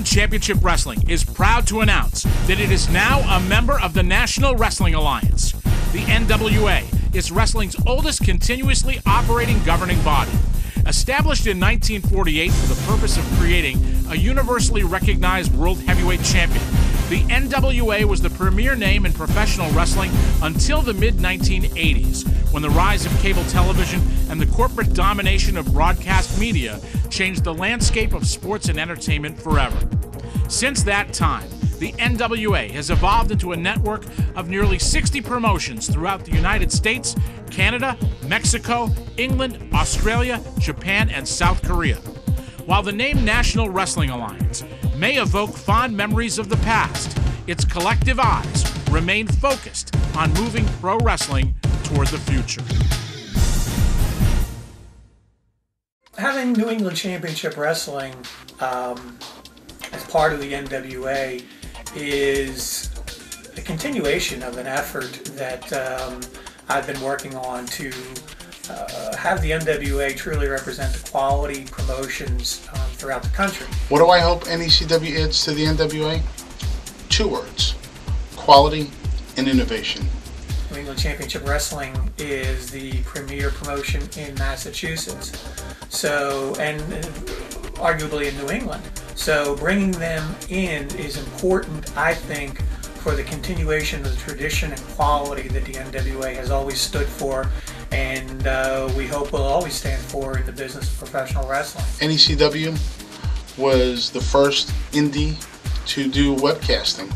England Championship Wrestling is proud to announce that it is now a member of the National Wrestling Alliance. The NWA is wrestling's oldest continuously operating governing body. Established in 1948 for the purpose of creating a universally recognized World Heavyweight Champion, the NWA was the premier name in professional wrestling until the mid-1980s, when the rise of cable television and the corporate domination of broadcast media changed the landscape of sports and entertainment forever. Since that time, the NWA has evolved into a network of nearly 60 promotions throughout the United States, Canada, Mexico, England, Australia, Japan, and South Korea. While the name National Wrestling Alliance may evoke fond memories of the past, its collective eyes remain focused on moving pro wrestling toward the future. Having New England Championship Wrestling as part of the NWA is a continuation of an effort that I've been working on to have the NWA truly represent the quality promotions throughout the country. What do I hope NECW adds to the NWA? 2 words: quality and innovation. New England Championship Wrestling is the premier promotion in Massachusetts, and arguably in New England. So bringing them in is important, I think, for the continuation of the tradition and quality that the NWA has always stood for, and we hope will always stand for in the business of professional wrestling. NECW was the first indie to do webcasting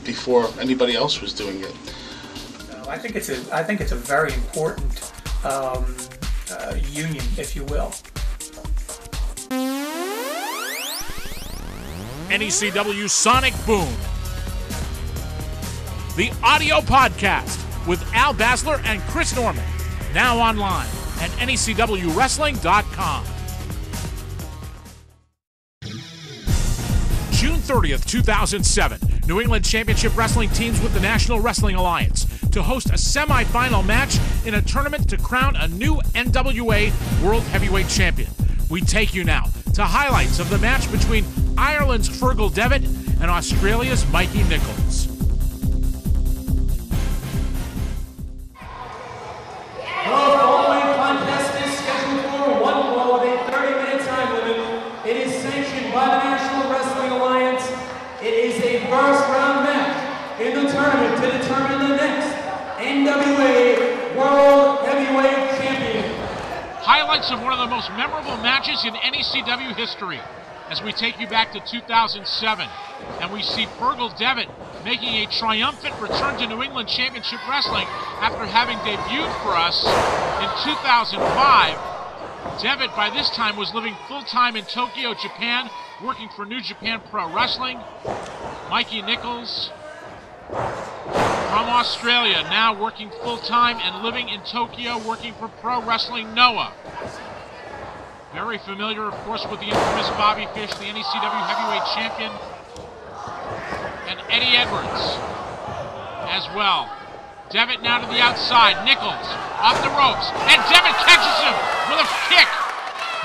before anybody else was doing it. I think it's a very important union, if you will. NECW Sonic Boom, the audio podcast with Al Basler and Chris Norman, now online at NECWWrestling.com. June 30th, 2007, New England Championship Wrestling teams with the National Wrestling Alliance to host a semi-final match in a tournament to crown a new NWA World Heavyweight Champion. We take you now to highlights of the match between Ireland's Fergal Devitt and Australia's Mikey Nicholls. The following contest is scheduled for one fall with a 30-minute time limit. It is sanctioned by the National Wrestling Alliance. It is a first-round match in the tournament to determine the next NWA World Heavyweight Champion. Highlights of one of the most memorable matches in NECW history as we take you back to 2007, and we see Fergal Devitt making a triumphant return to New England Championship Wrestling after having debuted for us in 2005. Devitt, by this time, was living full-time in Tokyo, Japan, working for New Japan Pro Wrestling. Mikey Nicholls from Australia, now working full-time and living in Tokyo, working for Pro Wrestling Noah. Very familiar, of course, with the infamous Bobby Fish, the NECW Heavyweight Champion, and Eddie Edwards as well. Devitt now to the outside. Nicholls off the ropes, and Devitt catches him with a kick.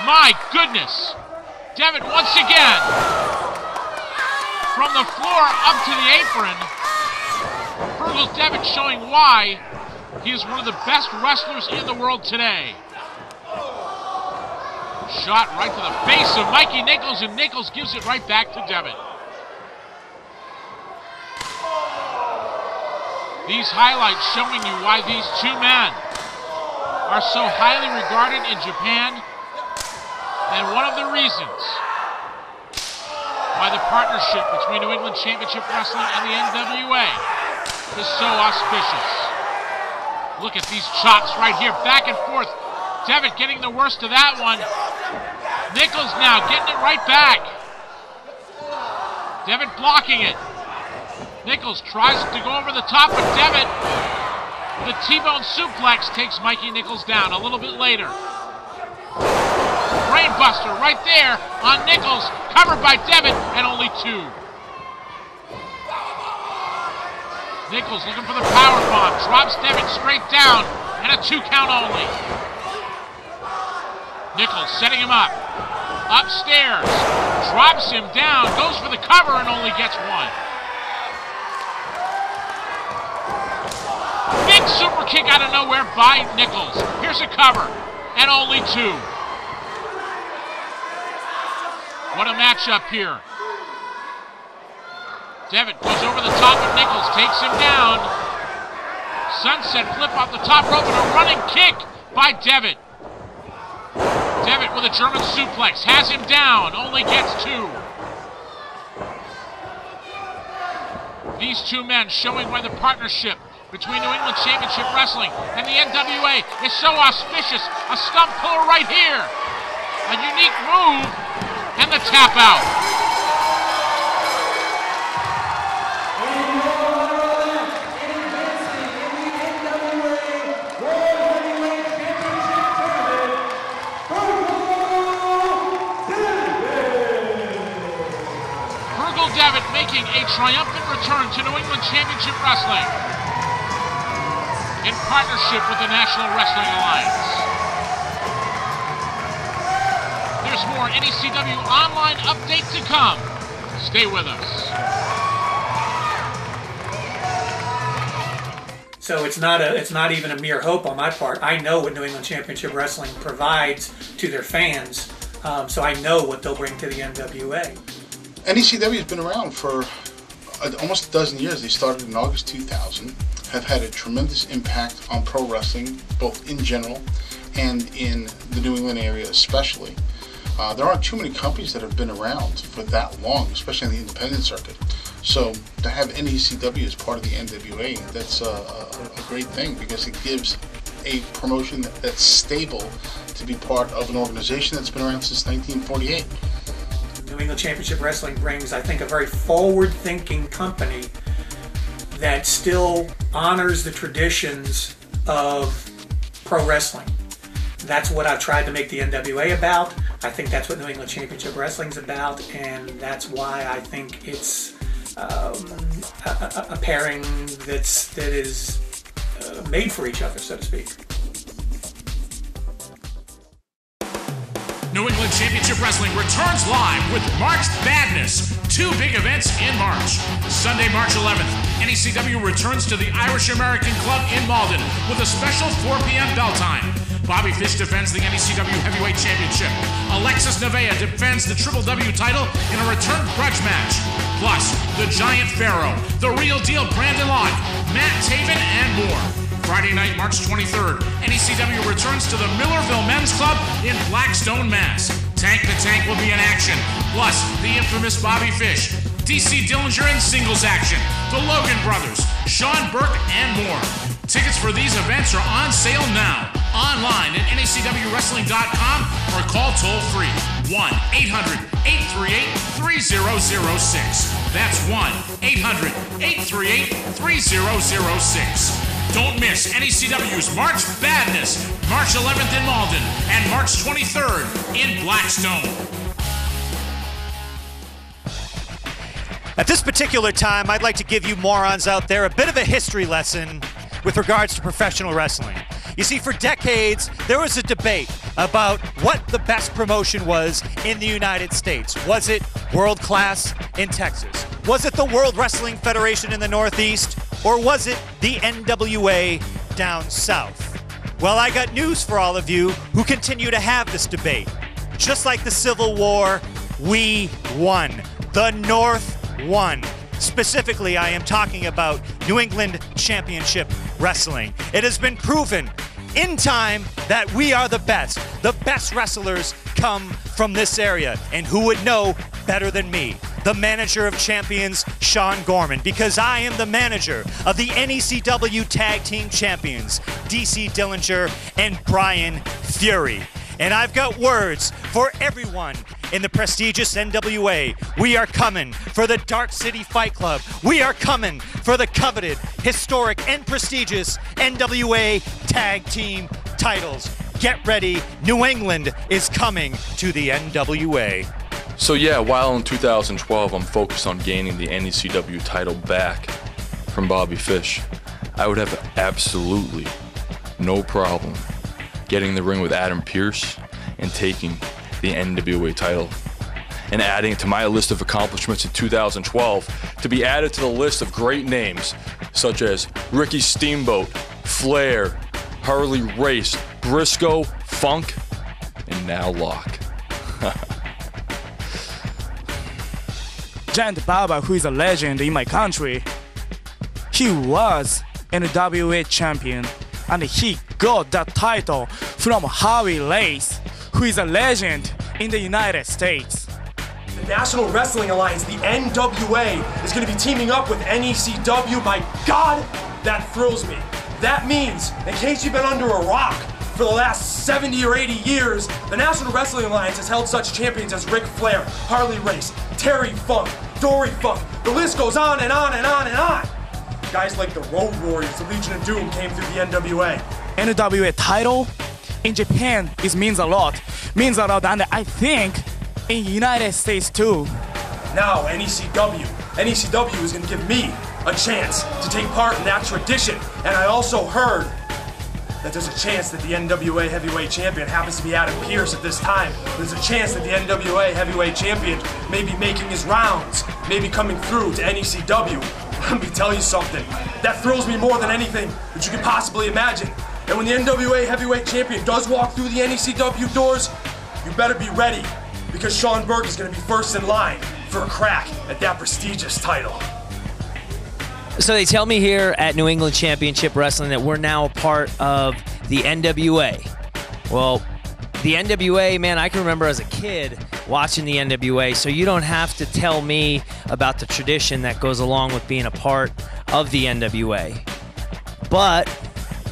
My goodness. Devitt once again from the floor up to the apron. Fergal Devitt showing why he is one of the best wrestlers in the world today. Shot right to the face of Mikey Nicholls, and Nicholls gives it right back to Devitt. These highlights showing you why these two men are so highly regarded in Japan, and one of the reasons why the partnership between New England Championship Wrestling and the NWA is so auspicious. Look at these chops right here, back and forth. Devitt getting the worst of that one. Nicholls now getting it right back. Devitt blocking it. Nicholls tries to go over the top, but Devitt, with a T-bone suplex, takes Mikey Nicholls down a little bit later. Brainbuster right there on Nicholls, covered by Devitt, and only 2. Nicholls looking for the powerbomb, drops Devitt straight down, and a 2 count only. Nicholls setting him up. Upstairs. drops him down, goes for the cover and only gets one. Big super kick out of nowhere by Nicholls. Here's a cover, and only two. What a matchup here. Devitt goes over the top of Nicholls, takes him down. Sunset flip off the top rope and a running kick by Devitt. Devitt with a German suplex, has him down, only gets two. These two men showing why the partnership between New England Championship Wrestling and the NWA is so auspicious. A stump puller right here. A unique move and the tap out. Fergal Devitt making a triumphant return to New England Championship Wrestling in partnership with the National Wrestling Alliance. There's more NECW Online update to come. Stay with us. So it's not even a mere hope on my part. I know what New England Championship Wrestling provides to their fans, so I know what they'll bring to the NWA. NECW has been around for almost a dozen years. They started in August 2000, have had a tremendous impact on pro wrestling, both in general and in the New England area especially. There aren't too many companies that have been around for that long, especially on the independent circuit. So to have NECW as part of the NWA, that's a great thing, because it gives a promotion that's stable to be part of an organization that's been around since 1948. New England Championship Wrestling brings, I think, a very forward-thinking company that still honors the traditions of pro wrestling. That's what I've tried to make the NWA about. I think that's what New England Championship Wrestling's about, and that's why I think it's a pairing that is made for each other, so to speak. New England Championship Wrestling returns live with March Madness. Two big events in March. Sunday, March 11th, NECW returns to the Irish American Club in Malden with a special 4 p.m. bell time. Bobby Fish defends the NECW Heavyweight Championship. Alexis Nevaeh defends the Triple W title in a return grudge match. Plus, the Giant Pharaoh, the Real Deal Brandon Locke, Matt Taven, and more. Friday night, March 23rd, NECW returns to the Millerville Men's Club in Blackstone, Mass. Tank the Tank will be in action, plus the infamous Bobby Fish, DC Dillinger in singles action, the Logan Brothers, Sean Burke, and more. Tickets for these events are on sale now, online at NECWWrestling.com or call toll-free 1-800-838-3006. That's 1-800-838-3006. Don't miss NECW's March Madness, March 11th in Malden and March 23rd in Blackstone. At this particular time, I'd like to give you morons out there a bit of a history lesson with regards to professional wrestling. You see, for decades, there was a debate about what the best promotion was in the United States. Was it World Class in Texas? Was it the World Wrestling Federation in the Northeast? Or was it the NWA down south? Well, I got news for all of you who continue to have this debate. Just like the Civil War, we won. The North won. Specifically, I am talking about New England Championship Wrestling. It has been proven in time that we are the best. The best wrestlers come from this area. And who would know better than me? The manager of champions, Sean Gorman, because I am the manager of the NECW Tag Team Champions, DC Dillinger and Brian Fury. And I've got words for everyone in the prestigious NWA. We are coming for the Dark City Fight Club. We are coming for the coveted, historic, and prestigious NWA Tag Team titles. Get ready, New England is coming to the NWA. So yeah, while in 2012 I'm focused on gaining the NECW title back from Bobby Fish, I would have absolutely no problem getting in the ring with Adam Pearce and taking the NWA title. and adding it to my list of accomplishments in 2012 to be added to the list of great names such as Ricky Steamboat, Flair, Harley Race, Briscoe, Funk, and now Locke. Giant Baba, who is a legend in my country, he was NWA champion, and he got that title from Harley Race, who is a legend in the United States. The National Wrestling Alliance, the NWA, is going to be teaming up with NECW. My God, that thrills me. That means, in case you've been under a rock for the last 70 or 80 years, the National Wrestling Alliance has held such champions as Ric Flair, Harley Race, Terry Funk, Dory Funk. The list goes on and on and on and on. Guys like the Road Warriors, the Legion of Doom came through the NWA. NWA title in Japan means a lot, and I think in United States too. Now NECW is going to give me a chance to take part in that tradition. And I also heard that there's a chance that the NWA Heavyweight Champion happens to be Adam Pearce at this time. There's a chance that the NWA Heavyweight Champion may be making his rounds, maybe coming through to NECW. Let me tell you something, that thrills me more than anything that you could possibly imagine. And when the NWA Heavyweight Champion does walk through the NECW doors, you better be ready, because Sean Burke is going to be first in line for a crack at that prestigious title. So they tell me here at New England Championship Wrestling that we're now a part of the NWA. Well, the NWA, man, I can remember as a kid watching the NWA, so you don't have to tell me about the tradition that goes along with being a part of the NWA. But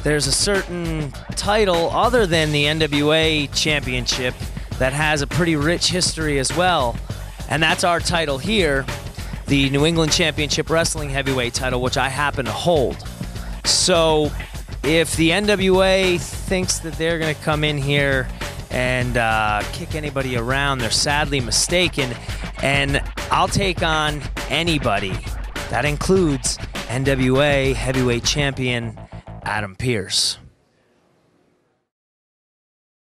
there's a certain title other than the NWA Championship that has a pretty rich history as well, and that's our title here, the New England Championship Wrestling Heavyweight title, which I happen to hold. So if the NWA thinks that they're going to come in here and kick anybody around, they're sadly mistaken, and I'll take on anybody. That includes NWA Heavyweight Champion Adam Pearce.